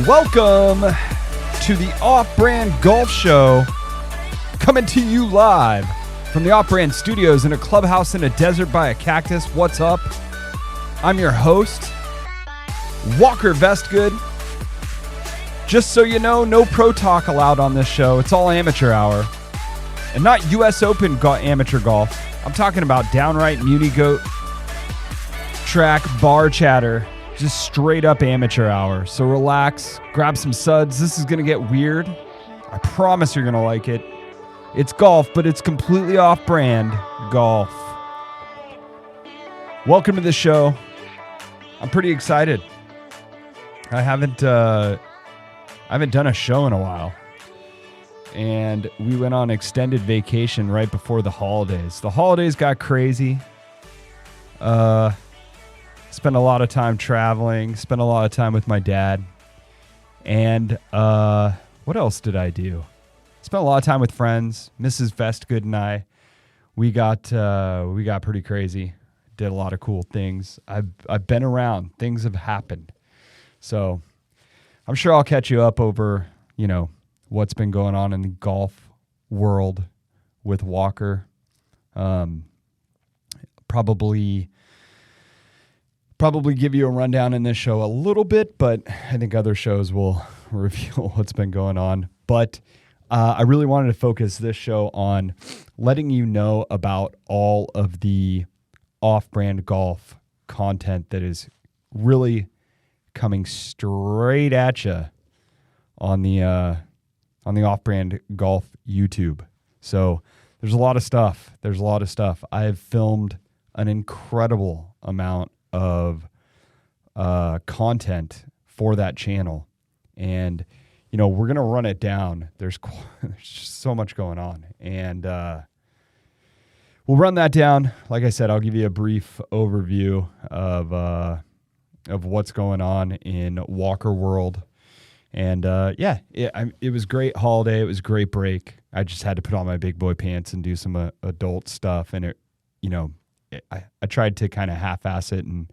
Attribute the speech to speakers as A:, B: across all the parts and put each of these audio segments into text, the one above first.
A: welcome to the Off-Brand Golf Show, coming to you live from the Off-Brand Studios in a clubhouse in a desert by a cactus. What's up? I'm your host, Walker Vestgood. Just so you know, no pro talk allowed on this show. It's all amateur hour. And not U.S. Open amateur golf. I'm talking about downright Muni Goat track bar chatter. Just straight up amateur hour. So relax, grab some suds. This is going to get weird. I promise you're going to like it. It's golf, but it's completely off-brand golf. Welcome to the show. I'm pretty excited. I haven't done a show in a while. And we went on extended vacation right before the holidays. The holidays got crazy. Spent a lot of time traveling, spent a lot of time with my dad. And what else did I do? Spent a lot of time with friends. Mrs. Vestgood and I, we got pretty crazy. Did a lot of cool things. I've been around. Things have happened. So I'm sure I'll catch you up over, what's been going on in the golf world with Walker. Probably give you a rundown in this show a little bit, but I think other shows will reveal what's been going on. But I really wanted to focus this show on letting you know about all of the off-brand golf content that is really coming straight at you on the off-brand golf YouTube. So there's a lot of stuff. I have filmed an incredible amount of content for that channel, and we're gonna run it down. There's just so much going on, and we'll run that down. Like I said, I'll give you a brief overview of what's going on in Walker world. And it was great holiday. It was a great break. I just had to put on my big boy pants and do some adult stuff, and I tried to kind of half-ass it and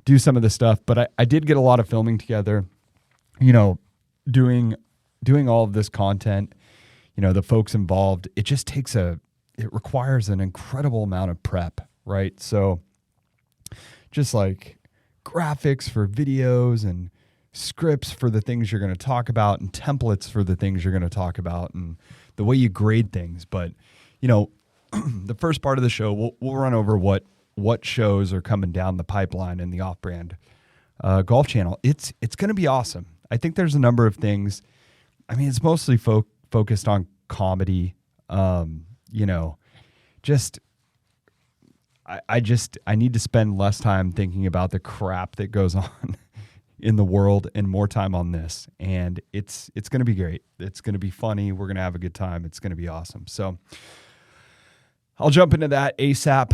A: do some of the stuff, but I did get a lot of filming together, doing all of this content, the folks involved. It just it requires an incredible amount of prep, right? So just like graphics for videos and scripts for the things you're going to talk about and templates for the things you're going to talk about and the way you grade things. But, the first part of the show, we'll run over what shows are coming down the pipeline in the off-brand golf channel. It's going to be awesome. I think there's a number of things. I mean, it's mostly focused on comedy. I need to spend less time thinking about the crap that goes on in the world and more time on this. And it's going to be great. It's going to be funny. We're going to have a good time. It's going to be awesome. So I'll jump into that ASAP.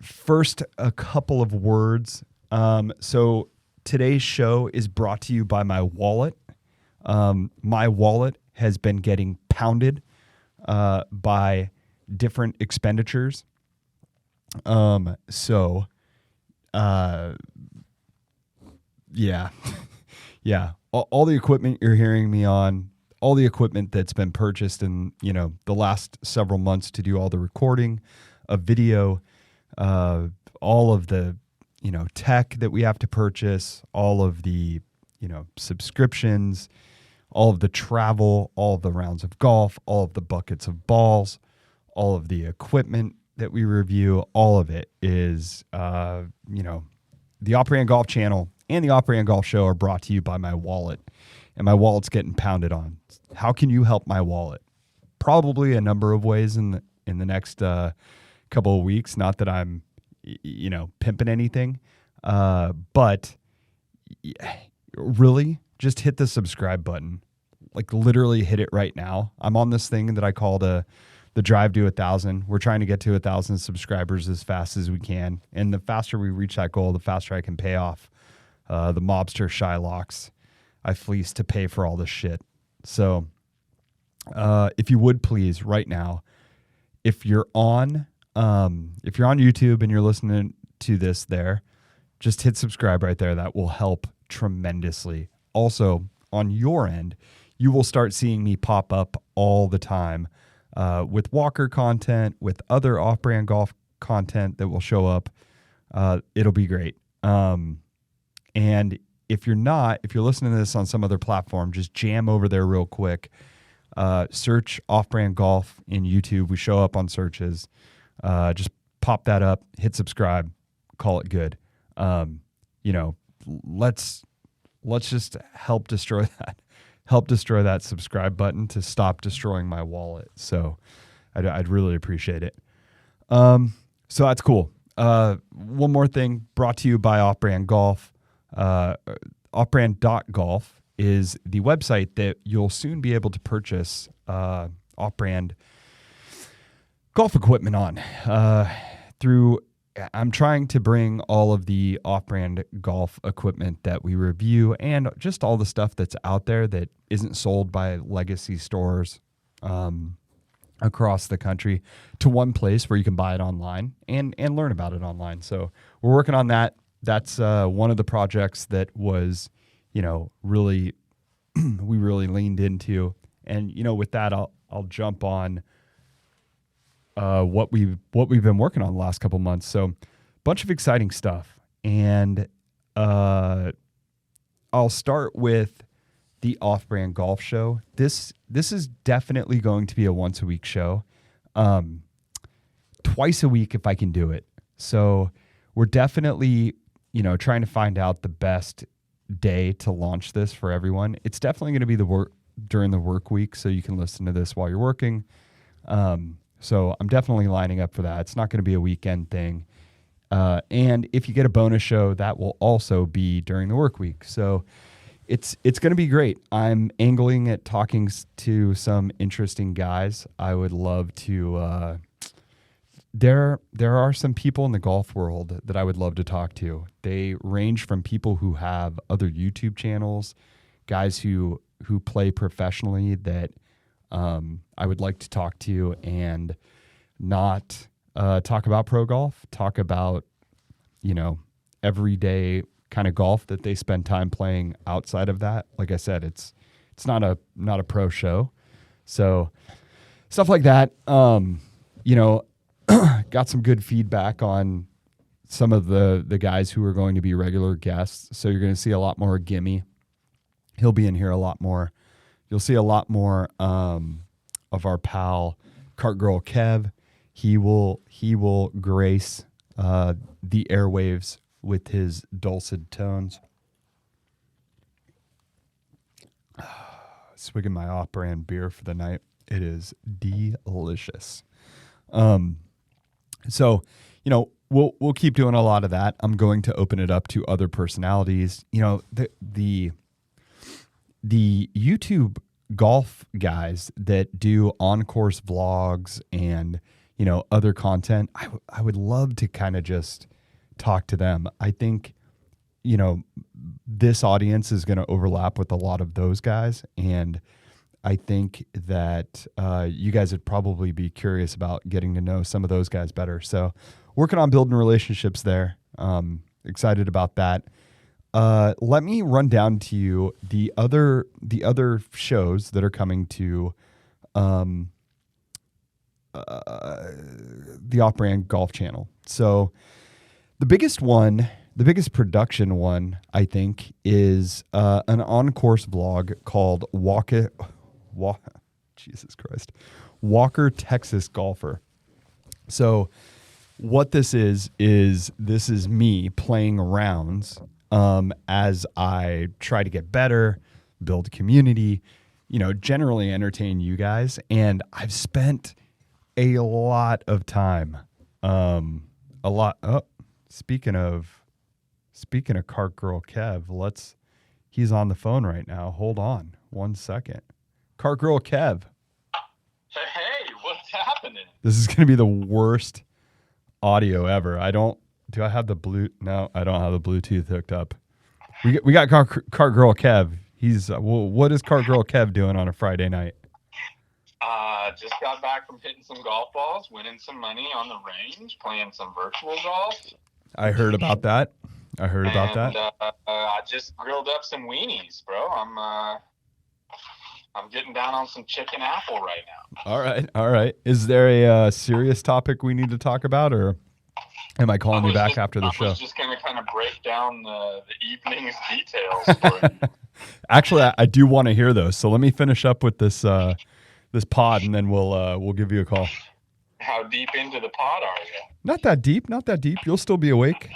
A: First, a couple of words. So today's show is brought to you by my wallet. My wallet has been getting pounded by different expenditures. Yeah. All the equipment you're hearing me on, all the equipment that's been purchased in, the last several months to do all the recording of video, all of the, tech that we have to purchase, all of the, subscriptions, all of the travel, all of the rounds of golf, all of the buckets of balls, all of the equipment that we review, all of it is, the Off-Brand Golf channel and the Off-Brand Golf Show are brought to you by my wallet, and my wallet's getting pounded on. How can you help my wallet? Probably a number of ways in the next couple of weeks. Not that I'm, pimping anything, but really just hit the subscribe button. Like literally hit it right now. I'm on this thing that I call the drive to 1,000. We're trying to get to 1,000 subscribers as fast as we can, and the faster we reach that goal, the faster I can pay off the mobster Shylocks I fleeced to pay for all this shit. So if you would please right now, if you're on YouTube and you're listening to this there, just hit subscribe right there. That will help tremendously. Also, on your end, you will start seeing me pop up all the time with Walker content, with other off-brand golf content that will show up. It'll be great. And if you're listening to this on some other platform, just jam over there real quick. Search Off-Brand Golf in YouTube. We show up on searches. Just pop that up, hit subscribe, call it good. Let's just help destroy that subscribe button to stop destroying my wallet. So I'd really appreciate it. So that's cool. One more thing brought to you by Off-Brand Golf. Offbrand.golf is the website that you'll soon be able to purchase off-brand golf equipment on. I'm trying to bring all of the off-brand golf equipment that we review and just all the stuff that's out there that isn't sold by legacy stores across the country to one place where you can buy it online and learn about it online. So we're working on that. That's one of the projects that was, really we really leaned into. And with that, I'll jump on what we've been working on the last couple months. So, a bunch of exciting stuff, and I'll start with the Off-Brand Golf Show. This is definitely going to be a once a week show, twice a week if I can do it. So we're definitely trying to find out the best day to launch this for everyone. It's definitely going to be during the work week, so you can listen to this while you're working. So I'm definitely lining up for that. It's not going to be a weekend thing. And if you get a bonus show, that will also be during the work week. So it's going to be great. I'm angling at talking to some interesting guys. I would love to. There are some people in the golf world that I would love to talk to. They range from people who have other YouTube channels, guys who play professionally that I would like to talk to and not talk about pro golf, talk about, everyday kind of golf that they spend time playing outside of that. Like I said, it's not a pro show. So stuff like that. Got some good feedback on some of the guys who are going to be regular guests. So you're going to see a lot more Gimme. He'll be in here a lot more. You'll see a lot more of our pal Cart Girl Kev. He will grace the airwaves with his dulcet tones. Swigging my off-brand beer for the night. It is delicious. So, we'll keep doing a lot of that. I'm going to open it up to other personalities. The YouTube golf guys that do on-course vlogs and, other content, I would love to kind of just talk to them. I think, this audience is going to overlap with a lot of those guys. And I think that you guys would probably be curious about getting to know some of those guys better. So working on building relationships there. Excited about that. Let me run down to you the other shows that are coming to the Off-Brand Golf channel. So the biggest production one, I think, is an on-course vlog called Jesus Christ, Walker, Texas Golfer. So what this is me playing rounds as I try to get better, build a community, generally entertain you guys. And I've spent a lot of time, speaking of Cart Girl Kev, he's on the phone right now. Hold on 1 second. Cart Girl Kev.
B: Hey, what's happening?
A: This is going to be the worst audio ever. Do I have the No, I don't have the Bluetooth hooked up. We got Cart Girl Kev. What is Cart Girl Kev doing on a Friday night?
B: Just got back from hitting some golf balls, winning some money on the range, playing some virtual golf.
A: I heard about that. I heard about
B: and
A: that.
B: I just grilled up some weenies, bro. I'm getting down on some chicken apple right now.
A: All right. Is there a serious topic we need to talk about, or am I calling you back after the show?
B: I was just going to kind of break down the evening's details for you.
A: Actually, I do want to hear those. So let me finish up with this this pod, and then we'll give you a call.
B: How deep into the pod are you?
A: Not that deep. Not that deep. You'll still be awake.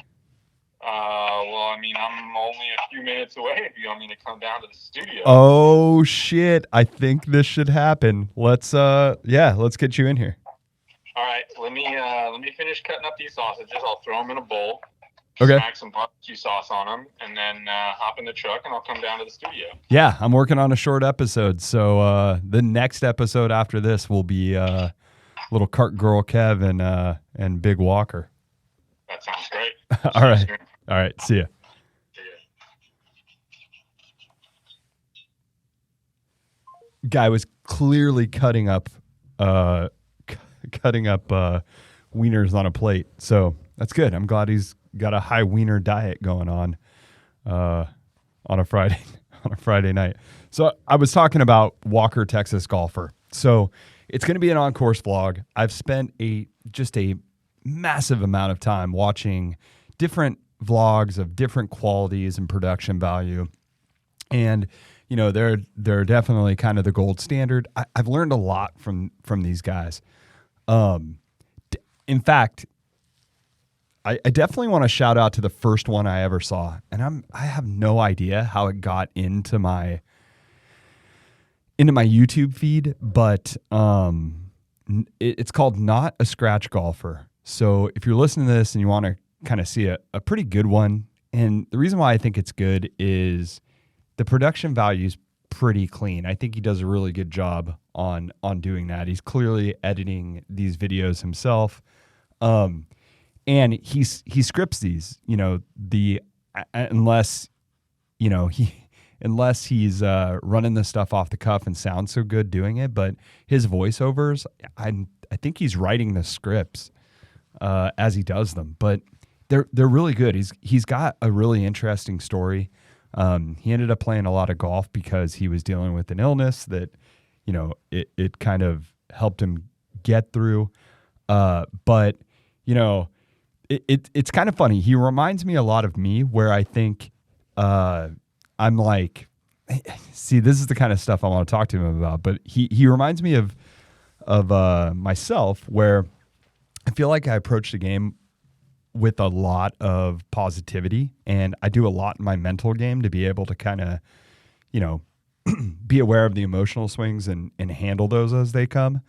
B: Well, I mean, I'm only a few minutes away if you want me to come down to the studio.
A: Oh shit! I think this should happen. Let's get you in here.
B: All right, let me finish cutting up these sausages. I'll throw them in a bowl.
A: Okay.
B: Smack some barbecue sauce on them, and then hop in the truck, and I'll come down to the studio.
A: Yeah, I'm working on a short episode, so the next episode after this will be little cart girl Kev and Big Walker.
B: That sounds great.
A: All right. See ya. Guy was clearly cutting up wieners on a plate, so that's good. I'm glad he's got a high wiener diet going on a Friday night. So I was talking about Walker, Texas golfer. So it's going to be an on-course vlog. I've spent just a massive amount of time watching different vlogs of different qualities and production value, and you know they're definitely kind of the gold standard. I've learned a lot from these guys. In fact, I definitely want to shout out to the first one I ever saw, and I have no idea how it got into my YouTube feed, but it's called Not a Scratch Golfer. So if you're listening to this and you want to kind of see a pretty good one, and the reason why I think it's good is the production value is pretty clean. I think he does a really good job on doing that. He's clearly editing these videos himself. And he scripts these, unless he's running the stuff off the cuff and sounds so good doing it. But his voiceovers, I think he's writing the scripts as he does them. But they're really good. He's got a really interesting story. He ended up playing a lot of golf because he was dealing with an illness that, it kind of helped him get through. But it's kind of funny. He reminds me a lot of me, where I think I'm like, see, this is the kind of stuff I want to talk to him about. But he reminds me of myself, where I feel like I approach the game with a lot of positivity, and I do a lot in my mental game to be able to kind of, be aware of the emotional swings and handle those as they come.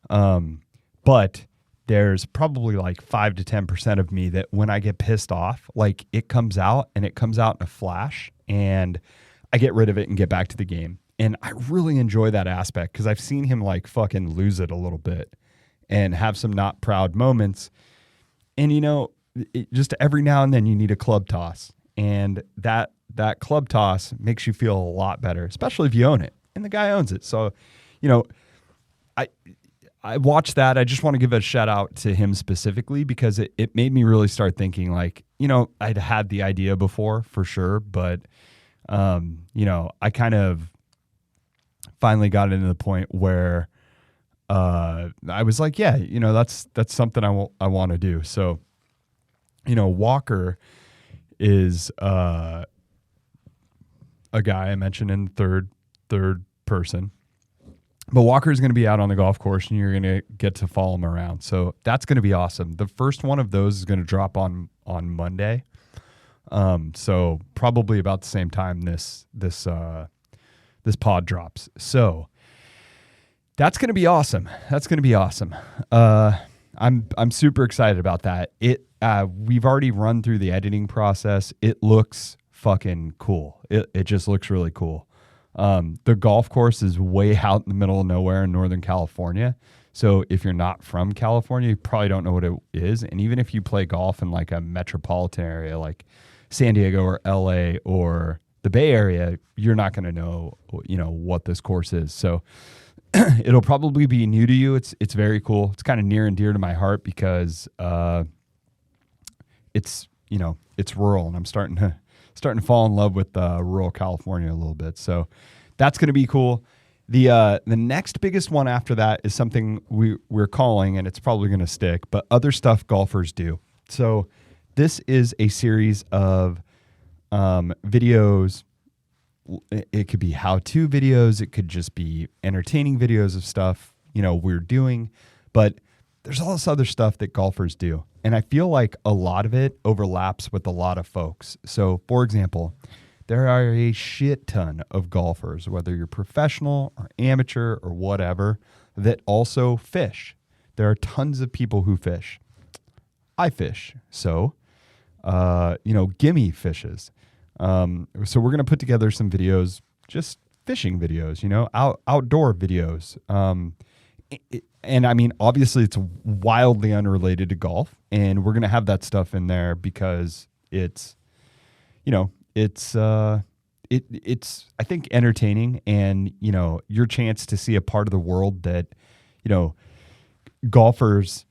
A: But there's probably like 5 to 10% of me that when I get pissed off, like it comes out in a flash, and I get rid of it and get back to the game. And I really enjoy that aspect because I've seen him like fucking lose it a little bit and have some not proud moments. And, just every now and then you need a club toss, and that club toss makes you feel a lot better, especially if you own it. And the guy owns it. So, I watched that. I just want to give a shout out to him specifically because it made me really start thinking like, I'd had the idea before for sure, but, I kind of finally got into the point where I was like, yeah, that's something I want to do. So, Walker is a guy I mentioned in third person. But Walker is going to be out on the golf course, and you're going to get to follow him around. So that's going to be awesome. The first one of those is going to drop on Monday. So probably about the same time this pod drops. So that's going to be awesome. I'm super excited about that. We've already run through the editing process. It looks fucking cool. It just looks really cool. The golf course is way out in the middle of nowhere in Northern California. So if you're not from California, you probably don't know what it is. And even if you play golf in like a metropolitan area like San Diego or LA or the Bay Area, you're not going to know, what this course is. So it'll probably be new to you. It's very cool. It's kind of near and dear to my heart because it's it's rural, and I'm starting to fall in love with rural California a little bit. So that's going to be cool. The next biggest one after that is something we're calling, and it's probably going to stick, but other stuff golfers do. So this is a series of videos. It could be how-to videos. It could just be entertaining videos of stuff, we're doing. But there's all this other stuff that golfers do. And I feel like a lot of it overlaps with a lot of folks. So, for example, there are a shit ton of golfers, whether you're professional or amateur or whatever, that also fish. There are tons of people who fish. I fish. So, Gimme fishes. So we're going to put together some videos, just fishing videos, outdoor videos. And I mean, obviously it's wildly unrelated to golf, and we're going to have that stuff in there because it's I think entertaining, and, your chance to see a part of the world that, golfers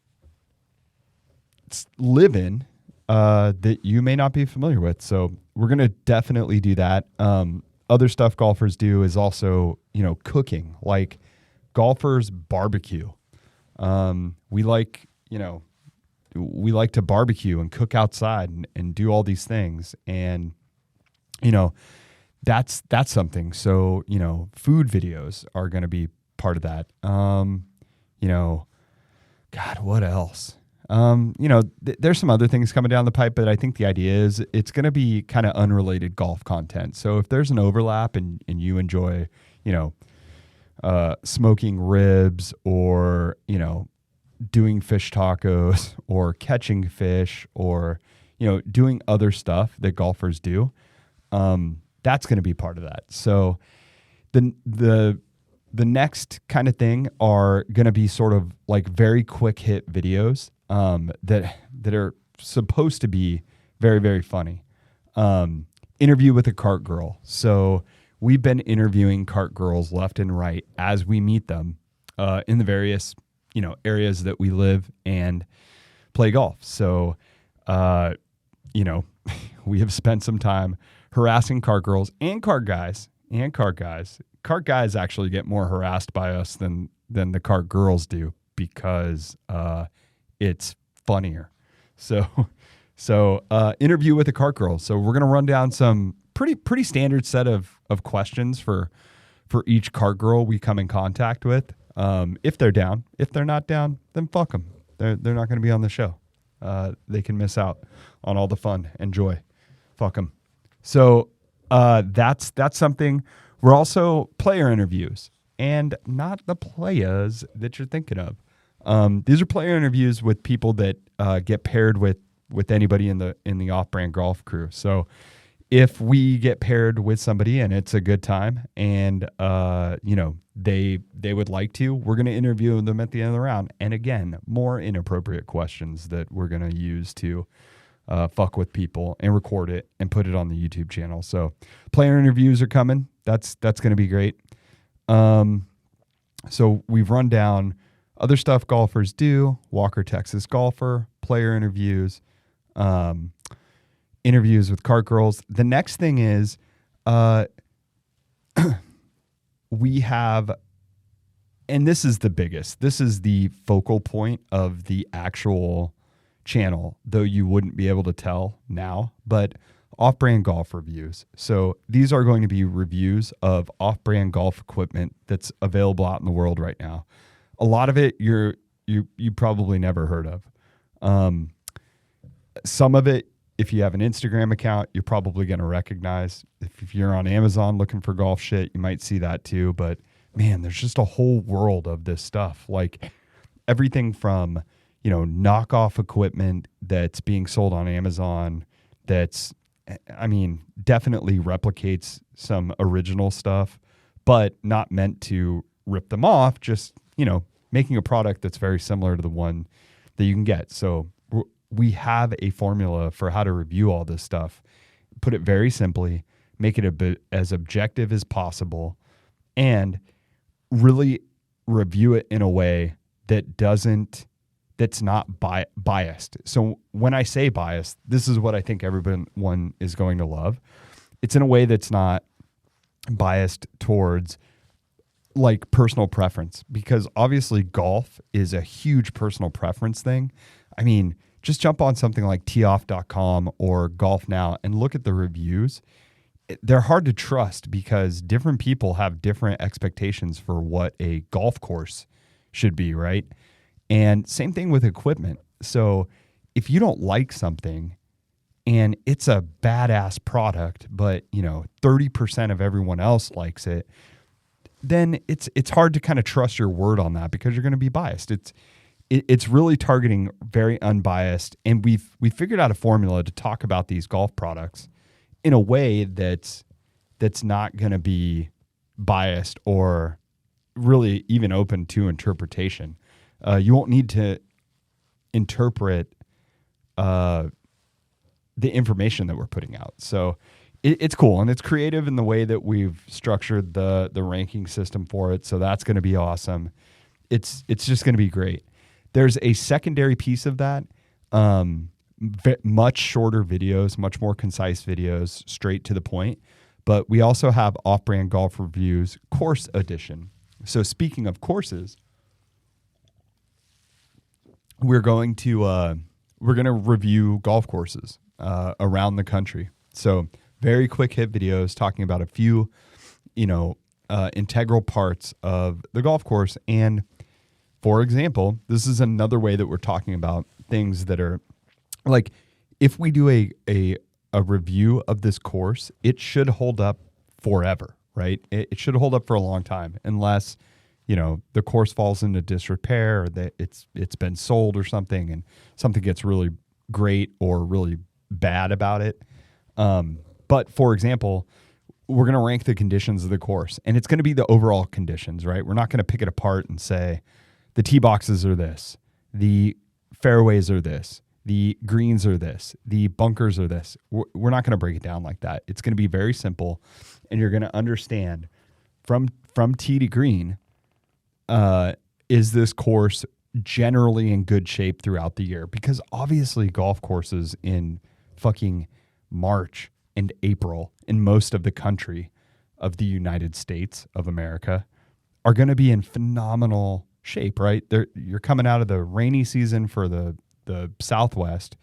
A: live in, that you may not be familiar with. So we're going to definitely do that. Other stuff golfers do is also, cooking. Like golfers barbecue. We like to barbecue and cook outside and do all these things. And, that's something. So, food videos are going to be part of that. God, what else? There's some other things coming down the pipe, but I think the idea is it's going to be kind of unrelated golf content. So if there's an overlap and you enjoy, smoking ribs or, doing fish tacos or catching fish or, doing other stuff that golfers do, that's going to be part of that. So the next kind of thing are going to be sort of like very quick hit videos that are supposed to be very, very funny. Interview with a cart girl. So we've been interviewing cart girls left and right as we meet them in the various areas that we live and play golf. So we have spent some time harassing cart girls and cart guys. Cart guys actually get more harassed by us than the cart girls do because it's funnier. So interview with a cart girl. So we're gonna run down some pretty standard set of questions for each cart girl we come in contact with. If they're down. If they're not down, then fuck them. They're not gonna be on the show. They can miss out on all the fun and joy. Fuck them. So that's something. We're also player interviews, and not the players that you're thinking of. These are player interviews with people that get paired with anybody in the off-brand golf crew. So if we get paired with somebody and it's a good time, and they would like to, we're going to interview them at the end of the round. And again, more inappropriate questions that we're going to use to fuck with people and record it and put it on the YouTube channel. So player interviews are coming. That's going to be great. So we've run down other stuff golfers do, Walker, Texas golfer, player interviews, interviews with cart girls. The next thing is we have, and this is the biggest, this is the focal point of the actual channel, though you wouldn't be able to tell now, but off-brand golf reviews. So these are going to be reviews of off-brand golf equipment that's available out in the world right now. A lot of it you probably never heard of. Some of it, if you have an Instagram account, you're probably going to recognize. If you're on Amazon looking for golf shit, you might see that too. But man, there's just a whole world of this stuff. Like everything from, knockoff equipment that's being sold on Amazon that's, definitely replicates some original stuff, but not meant to rip them off, just, making a product that's very similar to the one that you can get. So we have a formula for how to review all this stuff, put it very simply, make it a bit as objective as possible, and really review it in a way that doesn't that's not biased. So when I say biased, this is what I think everyone is going to love. It's in a way that's not biased towards like personal preference, because obviously golf is a huge personal preference thing. I mean, just jump on something like teeoff.com or Golf Now and look at the reviews. They're hard to trust because different people have different expectations for what a golf course should be, right? And same thing with equipment. So if you don't like something and it's a badass product, but 30% of everyone else likes it, then it's hard to kind of trust your word on that because you're going to be biased. It's really targeting very unbiased, and we figured out a formula to talk about these golf products in a way that's not going to be biased or really even open to interpretation. You won't need to interpret the information that we're putting out. So it's cool, and it's creative in the way that we've structured the ranking system for it. So that's going to be awesome. It's just going to be great. There's a secondary piece of that, much shorter videos, much more concise videos, straight to the point. But we also have Off-Brand Golf Reviews Course Edition. So speaking of courses, we're going to review golf courses around the country. So very quick hit videos talking about a few, integral parts of the golf course. And for example, this is another way that we're talking about things that are like, if we do a review of this course, it should hold up forever, right? It should hold up for a long time, unless the course falls into disrepair, or that it's been sold or something, and something gets really great or really bad about it. But for example, we're going to rank the conditions of the course, and it's going to be the overall conditions, right? We're not going to pick it apart and say the tee boxes are this, the fairways are this, the greens are this, the bunkers are this. We're not going to break it down like that. It's going to be very simple, and you're going to understand from tee to green, is this course generally in good shape throughout the year? Because obviously golf courses in fucking March and April in most of the country of the United States of America are going to be in phenomenal shape, right? You're coming out of the rainy season for the Southwest,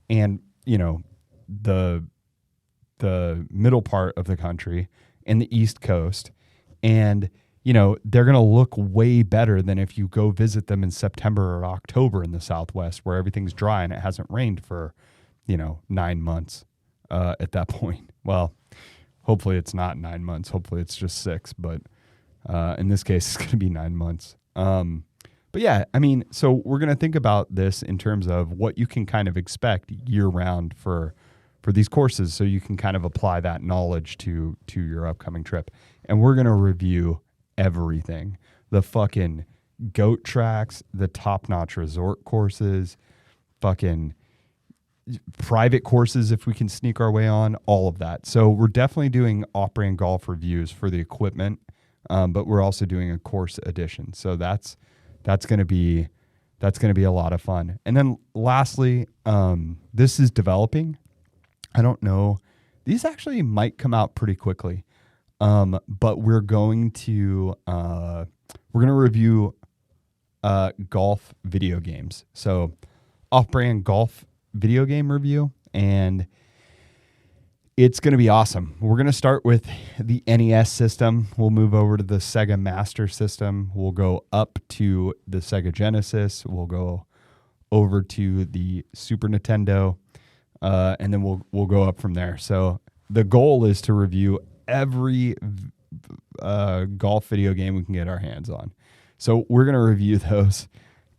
A: and the middle part of the country and the East Coast, and they're going to look way better than if you go visit them in September or October in the Southwest, where everything's dry and it hasn't rained for 9 months at that point. Well, hopefully it's not 9 months. Hopefully it's just 6, but in this case it's going to be 9 months. But yeah, I mean, so we're going to think about this in terms of what you can kind of expect year round for these courses, so you can kind of apply that knowledge to your upcoming trip. And we're going to review everything: the fucking goat tracks, the top-notch resort courses, fucking private courses if we can sneak our way on, all of that. So we're definitely doing off-brand golf reviews for the equipment, but we're also doing a course edition. So that's going to be a lot of fun. And then lastly, this is developing. I don't know. These actually might come out pretty quickly. But we're going to review golf video games. So off-brand golf video game review, and it's going to be awesome. We're going to start with the NES system. We'll move over to the Sega Master System. We'll go up to the Sega Genesis. We'll go over to the Super Nintendo, and then we'll go up from there. So the goal is to review every golf video game we can get our hands on. So we're going to review those,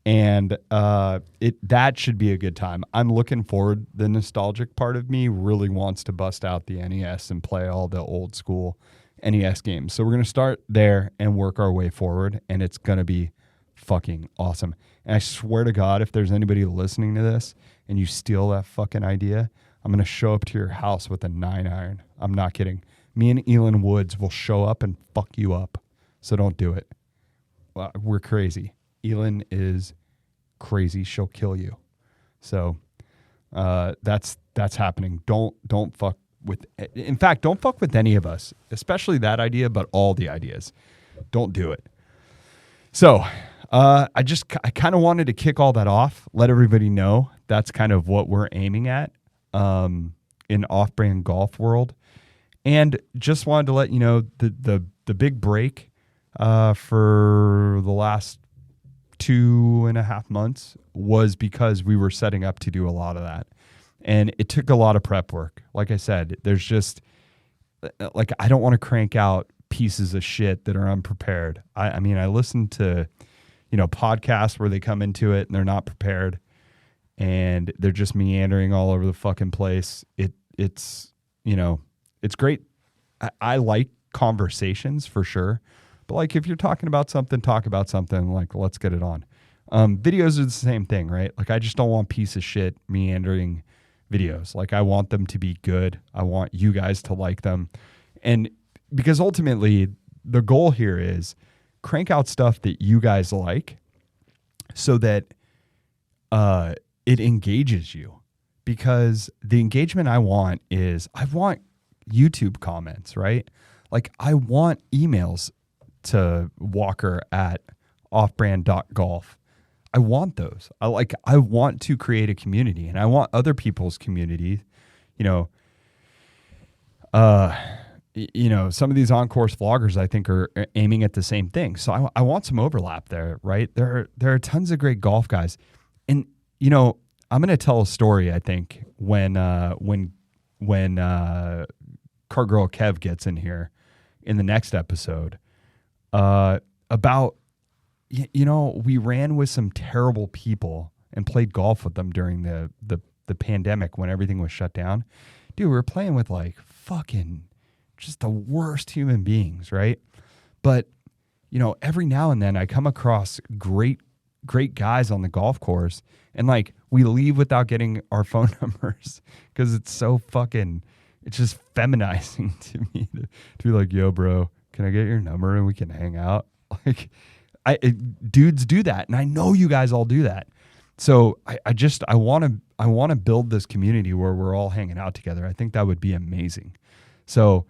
A: and that should be a good time. I'm looking forward. The nostalgic part of me really wants to bust out the NES and play all the old school NES games. So we're going to start there and work our way forward, and it's going to be fucking awesome. And I swear to God, if there's anybody listening to this and you steal that fucking idea, I'm going to show up to your house with a 9-iron. I'm not kidding. Me and Elon Woods will show up and fuck you up. So don't do it. Well, we're crazy. Elon is crazy. She'll kill you. So that's happening. Don't fuck with. In fact, don't fuck with any of us, especially that idea, but all the ideas. Don't do it. So I kind of wanted to kick all that off, let everybody know that's kind of what we're aiming at in off-brand golf world. And just wanted to let you know the big break for the last 2.5 months was because we were setting up to do a lot of that. And it took a lot of prep work. Like I said, there's just like, I don't want to crank out pieces of shit that are unprepared. I mean, I listen to, podcasts where they come into it and they're not prepared and they're just meandering all over the fucking place. It's great. I like conversations for sure. But like, if you're talking about something, talk about something. Like, let's get it on. Videos are the same thing, right? Like, I just don't want piece of shit meandering videos. Like, I want them to be good. I want you guys to like them. And because ultimately the goal here is crank out stuff that you guys like so that it engages you. Because the engagement I want is, I want YouTube comments, right? Like, I want emails to Walker at offbrand.golf. I want those. I want to create a community, and I want other people's community. Some of these on-course vloggers I think are aiming at the same thing. So I want some overlap there, right? There are tons of great golf guys. And I'm going to tell a story, I think, when Car Girl Kev gets in here in the next episode, about, we ran with some terrible people and played golf with them during the pandemic when everything was shut down. Dude, we were playing with like fucking just the worst human beings, right? But, every now and then I come across great guys on the golf course, and like, we leave without getting our phone numbers because it's so fucking, it's just feminizing to me to be like, yo, bro, can I get your number and we can hang out? Like, dudes do that, and I know you guys all do that. So I want to build this community where we're all hanging out together. I think that would be amazing. So,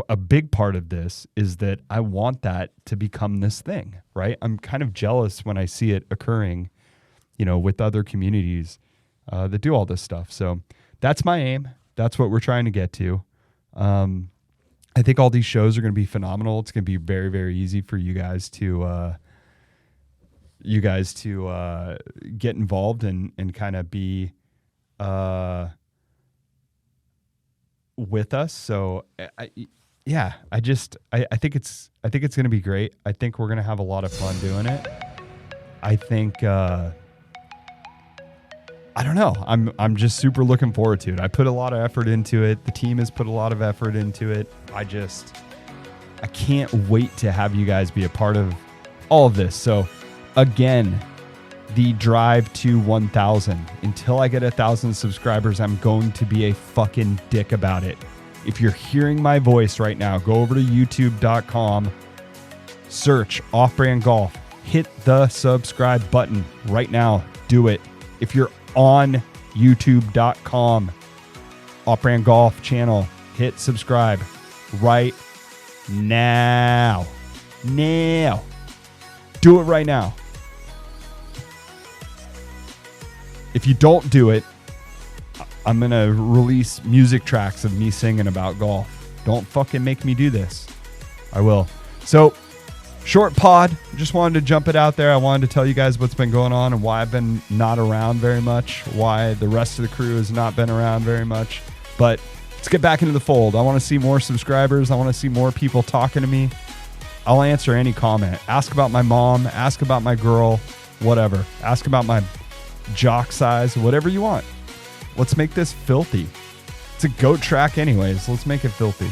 A: a big part of this is that I want that to become this thing, right? I'm kind of jealous when I see it occurring, with other communities that do all this stuff. So that's my aim. That's what we're trying to get to. I think all these shows are going to be phenomenal. It's going to be very, very easy for you guys to get involved and kind of be with us. So I think it's going to be great. I think we're going to have a lot of fun doing it. I think I don't know. I'm just super looking forward to it. I put a lot of effort into it. The team has put a lot of effort into it. I can't wait to have you guys be a part of all of this. So again, the drive to 1,000. Until I get 1,000 subscribers, I'm going to be a fucking dick about it. If you're hearing my voice right now, go over to youtube.com, search Off-Brand Golf, hit the subscribe button right now. Do it. If you're on youtube.com, Off-Brand Golf channel, hit subscribe right now. Do it right now. If you don't do it, I'm going to release music tracks of me singing about golf. Don't fucking make me do this. I will. So, short pod. Just wanted to jump it out there. I wanted to tell you guys what's been going on and why I've been not around very much, why the rest of the crew has not been around very much. But let's get back into the fold. I want to see more subscribers. I want to see more people talking to me. I'll answer any comment. Ask about my mom. Ask about my girl. Whatever. Ask about my jock size. Whatever you want. Let's make this filthy. It's a goat track anyways. Let's make it filthy.